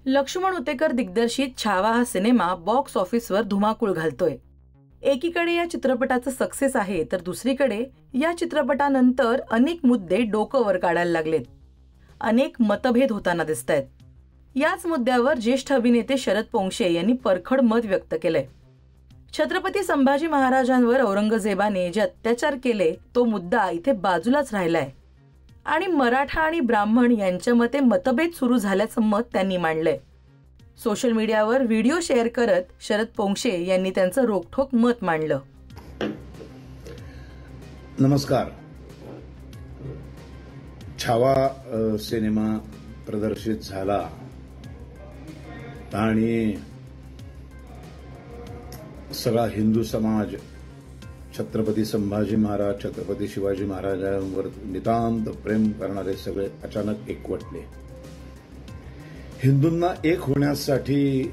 लक्ष्मण उतेकर दिग्दर्शित छावा हा cinema box ऑफिसवर धुमाकूळ घालतोय। एकीकडे या चित्रपटाचं सक्सेस आहे, तर दुसरीकडे या चित्रपटानंतर अनेक मुद्दे डोकं वर काढायला लागलेत। अनेक मतभेद होताना दिसतायत। याच मुद्द्यावर ज्येष्ठ अभिनेते शरद पोंक्षे यांनी परखड मत व्यक्त केलंय। छत्रपती संभाजी महाराजांवर औरंगजेबाने जे अत्याचार केले तो मुद्दा इथे बाजूलाच राहिलाय आणि मराठा आणि ब्राह्मण यांच्या मते मतभेद सुरू झाल्याचं मत त्यांनी मांडलंय। सोशल मीडियावर व्हिडिओ शेअर करत शरद पोंक्षे यांनी त्यांचं रोखठोक मत मांडलं। नमस्कार। छावा सिनेमा प्रदर्शित झाला आणि सगळा हिंदू समाज छत्रपती संभाजी महाराज, छत्रपती शिवाजी महाराजांवर नितांत प्रेम करणारे सगळे अचानक एकवटले। हिंदूंना एक होण्यासाठी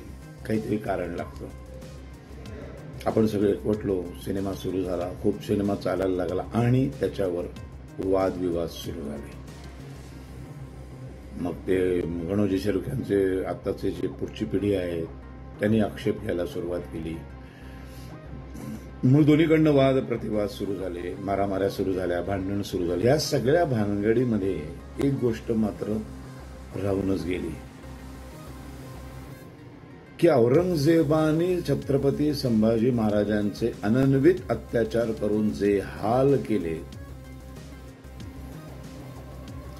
काहीतरी कारण लागतं। आपण सगळे एकवटलो, सिनेमा सुरू झाला, खूप सिनेमा चालायला लागला आणि त्याच्यावर वादविवाद सुरू झाले। मग ते गणोजी शेरुख यांचे आत्ताचे जे पुढची पिढी आहे त्यांनी आक्षेप घ्यायला सुरुवात केली। मग दोन्हीकडनं वाद प्रतिवाद सुरू झाले, मारामाऱ्या सुरू झाल्या, भांडण सुरू झाली। या सगळ्या भानगडीमध्ये एक गोष्ट मात्र राहूनच गेली की औरंगजेबाने छत्रपती संभाजी महाराजांचे अनन्वित अत्याचार करून जे हाल केले,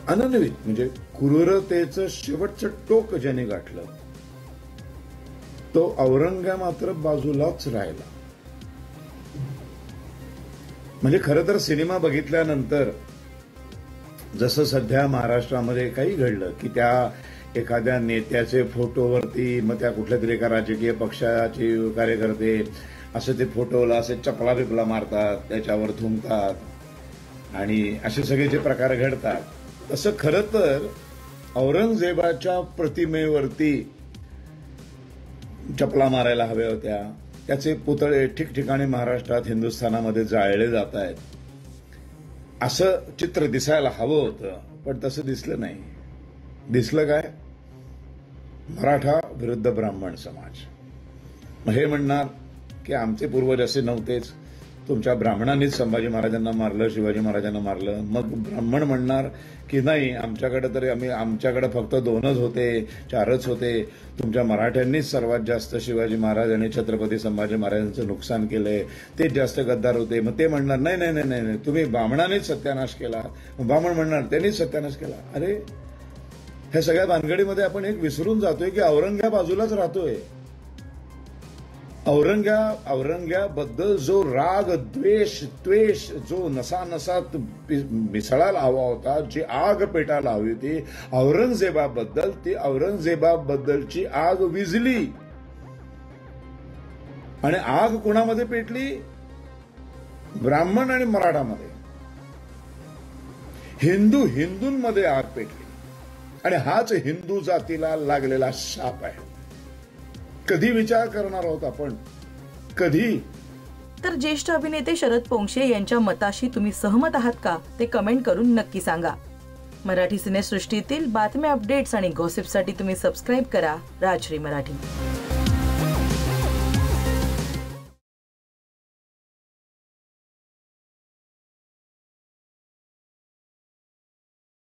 अनन्वित म्हणजे क्रूरतेचं शेवटचं टोक ज्याने गाठलं, तो औरंग्या मात्र बाजूलाच राहिला। म्हणजे खरं तर सिनेमा बघितल्यानंतर जसं सध्या महाराष्ट्रामध्ये काही घडलं की त्या एखाद्या नेत्याचे फोटोवरती मग त्या कुठल्या तरी एका राजकीय पक्षाचे कार्यकर्ते असे ते फोटोला असे चपला बिपला मारतात, त्याच्यावर थुंकतात आणि असे सगळे जे प्रकार घडतात, तसं खरं तर औरंगजेबाच्या प्रतिमेवरती चपला मारायला हव्या होत्या। त्याचे पुतळे ठिकठिकाणी महाराष्ट्रात, हिंदुस्थानामध्ये जाळले जात आहेत, असं चित्र दिसायला हवं होतं, पण तसं दिसलं नाही। दिसलं काय? मराठा विरुद्ध ब्राह्मण समाज। मग हे म्हणणार की आमचे पूर्वज असे नव्हतेच, तुमच्या ब्राह्मणांनीच संभाजी महाराजांना मारलं, शिवाजी महाराजांना मारलं। मग ब्राह्मण म्हणणार की नाही, आमच्याकडे फक्त 2च होते, 4च होते, तुमच्या मराठ्यांनीच सर्वात जास्त शिवाजी महाराज आणि छत्रपती संभाजी महाराजांचं नुकसान केलंय, ते जास्त गद्दार होते। मग ते म्हणणार नाही नाही नाही नाही, तुम्ही ब्राह्मणांनीच सत्यानाश केला। ब्राह्मण म्हणणार त्यांनीच सत्यानाश केला। अरे, ह्या सगळ्या भानगडीमध्ये आपण एक विसरून जातोय की औरंग्या बाजूलाच राहतोय। औरंग्याबद्दल जो राग, द्वेष जो नसानसात मिसळायला हवा होता, जी आग पेटायला हवी होती औरंगजेबाबद्दल, ती औरंगजेबाबद्दलची आग विझली। आणि आग कुणामध्ये पेटली? ब्राह्मण आणि मराठामध्ये, हिंदूंमध्ये आग पेटली। आणि हाच हिंदू जातीला लागलेला शाप आहे। कधी विचार करणार आहोत आपण? कधी? तर ज्येष्ठ अभिनेते शरद पोंक्षे यांच्या मताशी तुम्ही सहमत आहात का, ते कमेंट करून नक्की सांगा। मराठी सिनेसृष्टीतील बातम्या, अपडेट्स आणि गॉसिपसाठी तुम्ही सबस्क्राईब करा राजश्री मराठी।